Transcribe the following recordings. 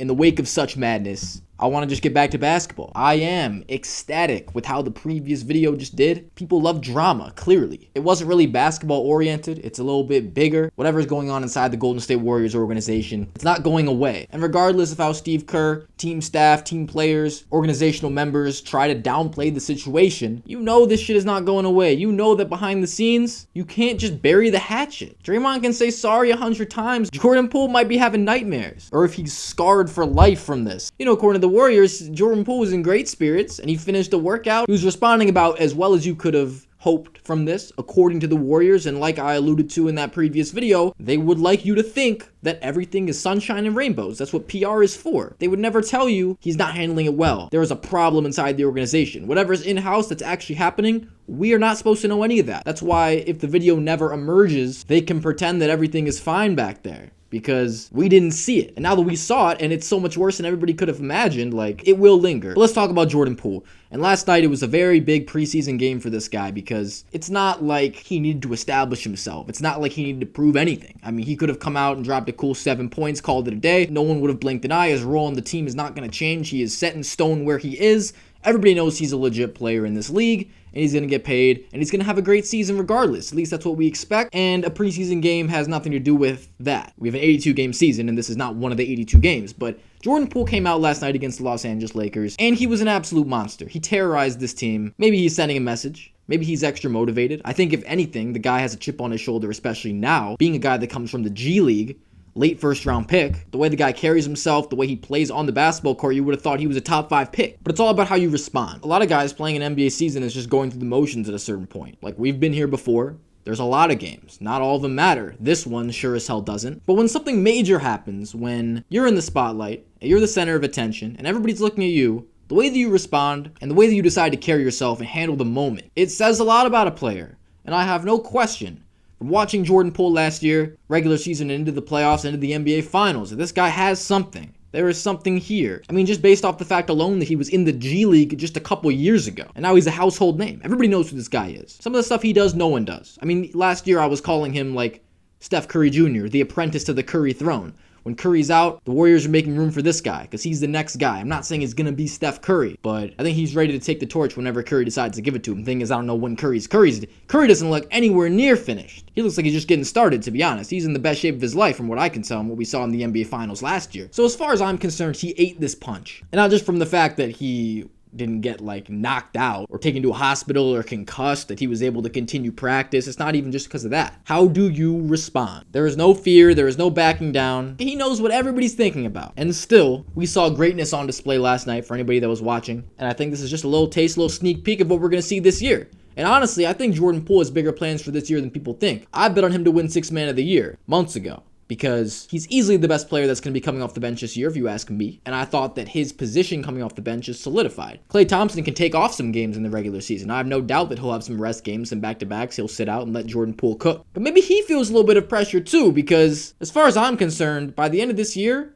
in the wake of such madness, I want to just get back to basketball. I am ecstatic with how the previous video just did. People love drama, clearly. It wasn't really basketball oriented. It's a little bit bigger. Whatever's going on inside the Golden State Warriors organization, it's not going away. And regardless of how Steve Kerr, team staff, team players, organizational members try to downplay the situation, you know this shit is not going away. You know that behind the scenes, you can't just bury the hatchet. Draymond can say sorry 100 times. Jordan Poole might be having nightmares. Or if he's scarred for life from this. You know, according to the Warriors, Jordan Poole was in great spirits and he finished the workout. He was responding about as well as you could have hoped from this, according to the Warriors, and like I alluded to in that previous video, they would like you to think that everything is sunshine and rainbows. That's what PR is for. They would never tell you he's not handling it well. There is a problem inside the organization. Whatever's in-house that's actually happening, we are not supposed to know any of that. That's why if the video never emerges, they can pretend that everything is fine back there, because we didn't see it. And now that we saw it, and it's so much worse than everybody could have imagined, like, it will linger. But let's talk about Jordan Poole. And last night, it was a very big preseason game for this guy because it's not like he needed to establish himself. It's not like he needed to prove anything. I mean, he could have come out and dropped a cool 7 points, called it a day. No one would have blinked an eye. His role on the team is not going to change. He is set in stone where he is. Everybody knows he's a legit player in this league, and he's going to get paid, and he's going to have a great season regardless. At least that's what we expect, and a preseason game has nothing to do with that. We have an 82-game season, and this is not one of the 82 games, but Jordan Poole came out last night against the Los Angeles Lakers, and he was an absolute monster. He terrorized this team. Maybe he's sending a message. Maybe he's extra motivated. I think if anything, the guy has a chip on his shoulder, especially now, being a guy that comes from the G League, late first round pick. The way the guy carries himself, the way he plays on the basketball court, you would have thought he was a top 5 pick. But it's all about how you respond. A lot of guys playing an NBA season is just going through the motions at a certain point. Like, we've been here before. There's a lot of games. Not all of them matter. This one sure as hell doesn't. But when something major happens, when you're in the spotlight, and you're the center of attention, and everybody's looking at you, the way that you respond, and the way that you decide to carry yourself and handle the moment, it says a lot about a player. And I have no question, from watching Jordan Poole last year, regular season into the playoffs, into the NBA Finals, this guy has something. There is something here. I mean, just based off the fact alone that he was in the G League just a couple years ago, and now he's a household name. Everybody knows who this guy is. Some of the stuff he does, no one does. I mean, last year I was calling him like Steph Curry Jr., the apprentice to the Curry throne. When Curry's out, the Warriors are making room for this guy because he's the next guy. I'm not saying he's going to be Steph Curry, but I think he's ready to take the torch whenever Curry decides to give it to him. Thing is, I don't know when Curry doesn't look anywhere near finished. He looks like he's just getting started, to be honest. He's in the best shape of his life from what I can tell and what we saw in the NBA Finals last year. So as far as I'm concerned, he ate this punch. And not just from the fact that he didn't get like knocked out or taken to a hospital or concussed, that he was able to continue practice. It's not even just because of that. How do you respond? There is no fear. There is no backing down. He knows what everybody's thinking about. And still, we saw greatness on display last night for anybody that was watching. And I think this is just a little taste, a little sneak peek of what we're going to see this year. And honestly, I think Jordan Poole has bigger plans for this year than people think. I bet on him to win Sixth Man of the Year months ago, because he's easily the best player that's going to be coming off the bench this year, if you ask me. And I thought that his position coming off the bench is solidified. Klay Thompson can take off some games in the regular season. I have no doubt that he'll have some rest games, some back-to-backs. He'll sit out and let Jordan Poole cook. But maybe he feels a little bit of pressure too, because as far as I'm concerned, by the end of this year,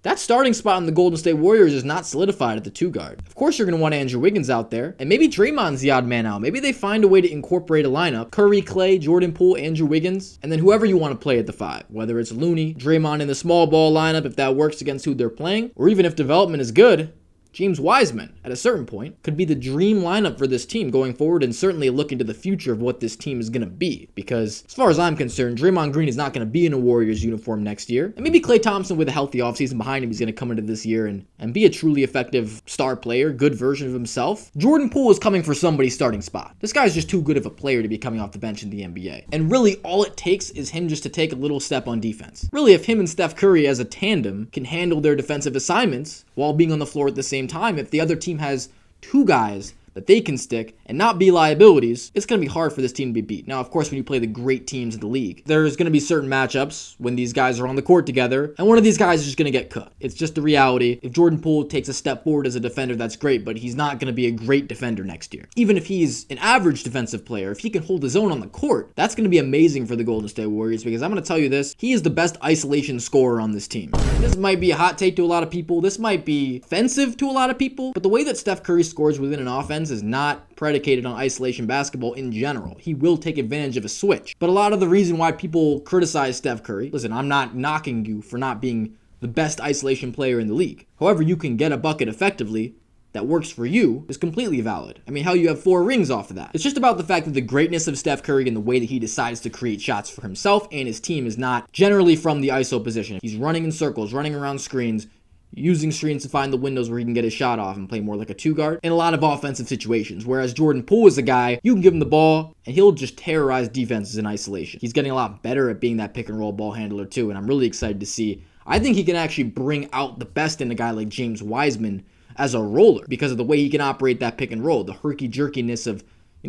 that starting spot in the Golden State Warriors is not solidified at the 2 guard. Of course, you're going to want Andrew Wiggins out there. And maybe Draymond's the odd man out. Maybe they find a way to incorporate a lineup. Curry, Klay, Jordan Poole, Andrew Wiggins. And then whoever you want to play at the 5. Whether it's Looney, Draymond in the small ball lineup if that works against who they're playing. Or even if development is good, James Wiseman, at a certain point, could be the dream lineup for this team going forward, and certainly a look into the future of what this team is going to be. Because, as far as I'm concerned, Draymond Green is not going to be in a Warriors uniform next year. And maybe Klay Thompson, with a healthy offseason behind him, he's going to come into this year and be a truly effective star player, good version of himself. Jordan Poole is coming for somebody's starting spot. This guy's just too good of a player to be coming off the bench in the NBA. And really, all it takes is him just to take a little step on defense. Really, if him and Steph Curry as a tandem can handle their defensive assignments while being on the floor at the same time, if the other team has 2 guys that they can stick and not be liabilities, it's going to be hard for this team to be beat. Now, of course, when you play the great teams in the league, there's going to be certain matchups when these guys are on the court together, and one of these guys is just going to get cooked. It's just the reality. If Jordan Poole takes a step forward as a defender, that's great, but he's not going to be a great defender next year. Even if he's an average defensive player, if he can hold his own on the court, that's going to be amazing for the Golden State Warriors, because I'm going to tell you this, he is the best isolation scorer on this team. This might be a hot take to a lot of people. This might be offensive to a lot of people, but the way that Steph Curry scores within an offense is not predicated on isolation basketball in general. He will take advantage of a switch. But a lot of the reason why people criticize Steph Curry, listen, I'm not knocking you for not being the best isolation player in the league. However, you can get a bucket effectively that works for you is completely valid. I mean, how you have 4 rings off of that. It's just about the fact that the greatness of Steph Curry and the way that he decides to create shots for himself and his team is not generally from the ISO position. He's running in circles, running around screens, using screens to find the windows where he can get his shot off and play more like a 2-guard in a lot of offensive situations. Whereas Jordan Poole is a guy, you can give him the ball and he'll just terrorize defenses in isolation. He's getting a lot better at being that pick and roll ball handler too, and I'm really excited to see. I think he can actually bring out the best in a guy like James Wiseman as a roller because of the way he can operate that pick and roll, the herky-jerkiness of,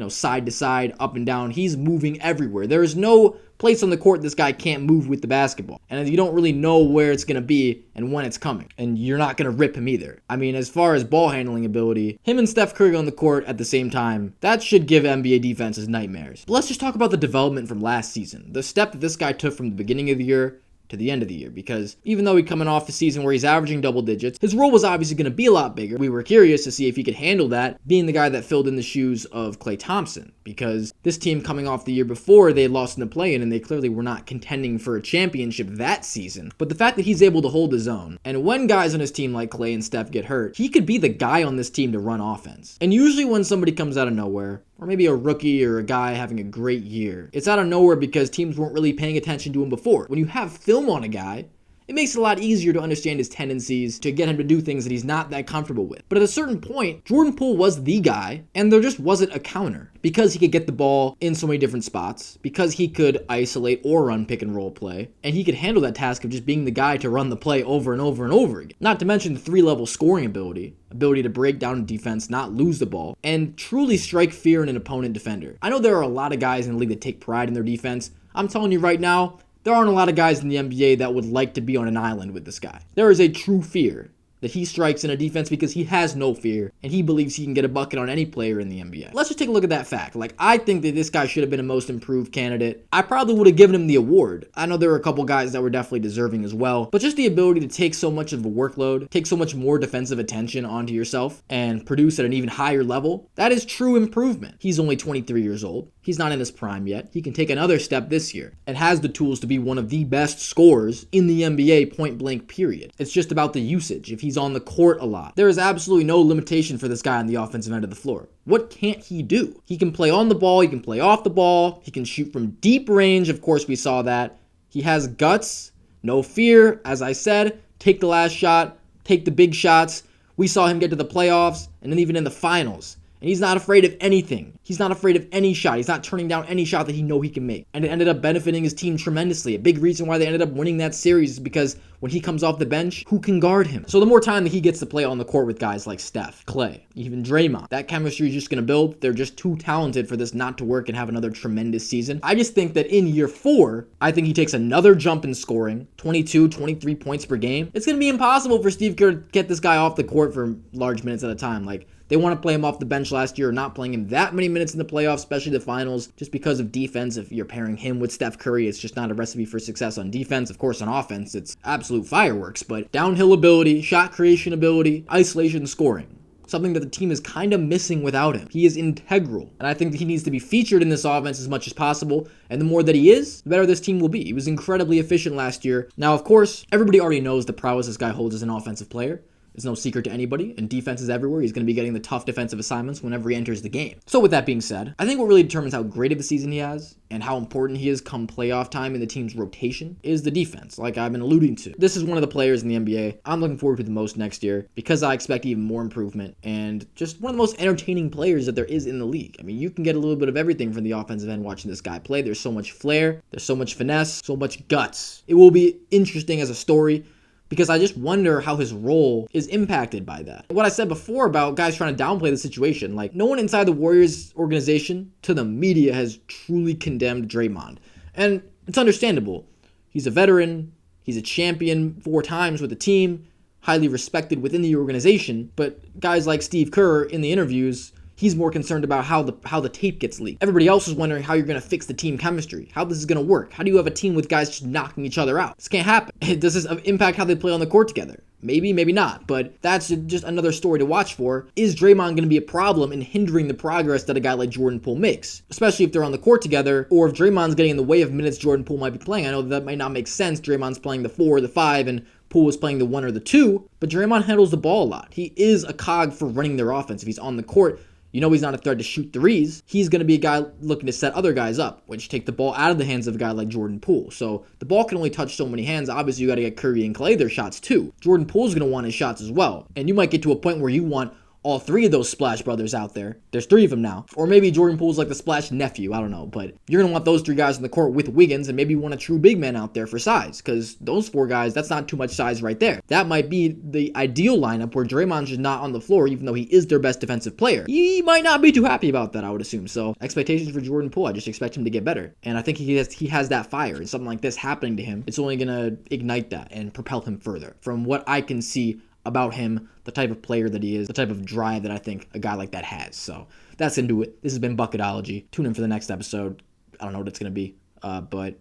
side to side, up and down. He's moving everywhere. There is no place on the court this guy can't move with the basketball. And you don't really know where it's going to be and when it's coming. And you're not going to rip him either. I mean, as far as ball handling ability, him and Steph Curry on the court at the same time, that should give NBA defenses nightmares. But let's just talk about the development from last season. The step that this guy took from the beginning of the year to the end of the year, because even though he's coming off a season where he's averaging double digits, his role was obviously going to be a lot bigger. We were curious to see if he could handle that, being the guy that filled in the shoes of Klay Thompson, because this team coming off the year before, they lost in the play-in and they clearly were not contending for a championship that season. But the fact that he's able to hold his own, and when guys on his team like Klay and Steph get hurt, he could be the guy on this team to run offense. And usually when somebody comes out of nowhere, or maybe a rookie or a guy having a great year, it's out of nowhere because teams weren't really paying attention to him before. When you have film on a guy, it makes it a lot easier to understand his tendencies, to get him to do things that he's not that comfortable with. But at a certain point, Jordan Poole was the guy, and there just wasn't a counter. Because he could get the ball in so many different spots, because he could isolate or run pick and roll play, and he could handle that task of just being the guy to run the play over and over and over again. Not to mention the 3-level scoring ability to break down defense, not lose the ball, and truly strike fear in an opponent defender. I know there are a lot of guys in the league that take pride in their defense. I'm telling you right now, there aren't a lot of guys in the NBA that would like to be on an island with this guy. There is a true fear that he strikes in a defense because he has no fear and he believes he can get a bucket on any player in the NBA. Let's just take a look at that fact. I think that this guy should have been a most improved candidate. I probably would have given him the award. I know there were a couple guys that were definitely deserving as well, but just the ability to take so much of a workload, take so much more defensive attention onto yourself and produce at an even higher level, that is true improvement. He's only 23 years old. He's not in his prime yet. He can take another step this year and has the tools to be one of the best scorers in the NBA point blank period. It's just about the usage. If he's on the court a lot, there is absolutely no limitation for this guy on the offensive end of the floor. What can't he do? He can play on the ball. He can play off the ball. He can shoot from deep range. Of course, we saw that. He has guts, no fear. As I said, take the last shot, take the big shots. We saw him get to the playoffs and then even in the finals. And he's not afraid of anything. He's not afraid of any shot. He's not turning down any shot that he knows he can make. And it ended up benefiting his team tremendously. A big reason why they ended up winning that series is because when he comes off the bench, who can guard him? So the more time that he gets to play on the court with guys like Steph, Klay, even Draymond, that chemistry is just going to build. They're just too talented for this not to work and have another tremendous season. I just think that in year 4, I think he takes another jump in scoring, 22, 23 points per game. It's going to be impossible for Steve Kerr to get this guy off the court for large minutes at a time. They want to play him off the bench last year, not playing him that many minutes in the playoffs, especially the finals, just because of defense. If you're pairing him with Steph Curry, it's just not a recipe for success on defense. Of course, on offense, it's absolute fireworks, but downhill ability, shot creation ability, isolation scoring, something that the team is kind of missing without him. He is integral, and I think that he needs to be featured in this offense as much as possible, and the more that he is, the better this team will be. He was incredibly efficient last year. Now, of course, everybody already knows the prowess this guy holds as an offensive player. It's no secret to anybody, and defense is everywhere. He's going to be getting the tough defensive assignments whenever he enters the game. So with that being said, I think what really determines how great of a season he has and how important he is come playoff time in the team's rotation is the defense, like I've been alluding to. This is one of the players in the NBA I'm looking forward to the most next year because I expect even more improvement and just one of the most entertaining players that there is in the league. I mean, you can get a little bit of everything from the offensive end watching this guy play. There's so much flair, there's so much finesse, so much guts. It will be interesting as a story, because I just wonder how his role is impacted by that. What I said before about guys trying to downplay the situation, no one inside the Warriors organization to the media has truly condemned Draymond. And it's understandable. He's a veteran, he's a champion 4 times with the team, highly respected within the organization, but guys like Steve Kerr in the interviews, he's more concerned about how the tape gets leaked. Everybody else is wondering how you're going to fix the team chemistry, how this is going to work. How do you have a team with guys just knocking each other out? This can't happen. Does this impact how they play on the court together? Maybe, maybe not, but that's just another story to watch for. Is Draymond going to be a problem in hindering the progress that a guy like Jordan Poole makes? Especially if they're on the court together, or if Draymond's getting in the way of minutes Jordan Poole might be playing. I know that might not make sense. Draymond's playing the 4, the 5, and Poole was playing the 1 or the 2, but Draymond handles the ball a lot. He is a cog for running their offense. If he's on the court, you know he's not a threat to shoot threes. He's going to be a guy looking to set other guys up, which take the ball out of the hands of a guy like Jordan Poole. So the ball can only touch so many hands. Obviously, you got to get Curry and Clay their shots too. Jordan Poole's going to want his shots as well. And you might get to a point where you want all 3 of those Splash brothers out there. There's 3 of them now. Or maybe Jordan Poole's like the Splash nephew. I don't know. But you're going to want those 3 guys on the court with Wiggins, and maybe you want a true big man out there for size. Because those 4 guys, that's not too much size right there. That might be the ideal lineup where Draymond's just not on the floor, even though he is their best defensive player. He might not be too happy about that, I would assume. So expectations for Jordan Poole, I just expect him to get better. And I think he has that fire. And something like this happening to him, it's only going to ignite that and propel him further. From what I can see about him, the type of player that he is, the type of drive that I think a guy like that has. So that's going to do it. This has been Bucketology. Tune in for the next episode. I don't know what it's going to be. But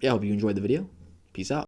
yeah, I hope you enjoyed the video. Peace out.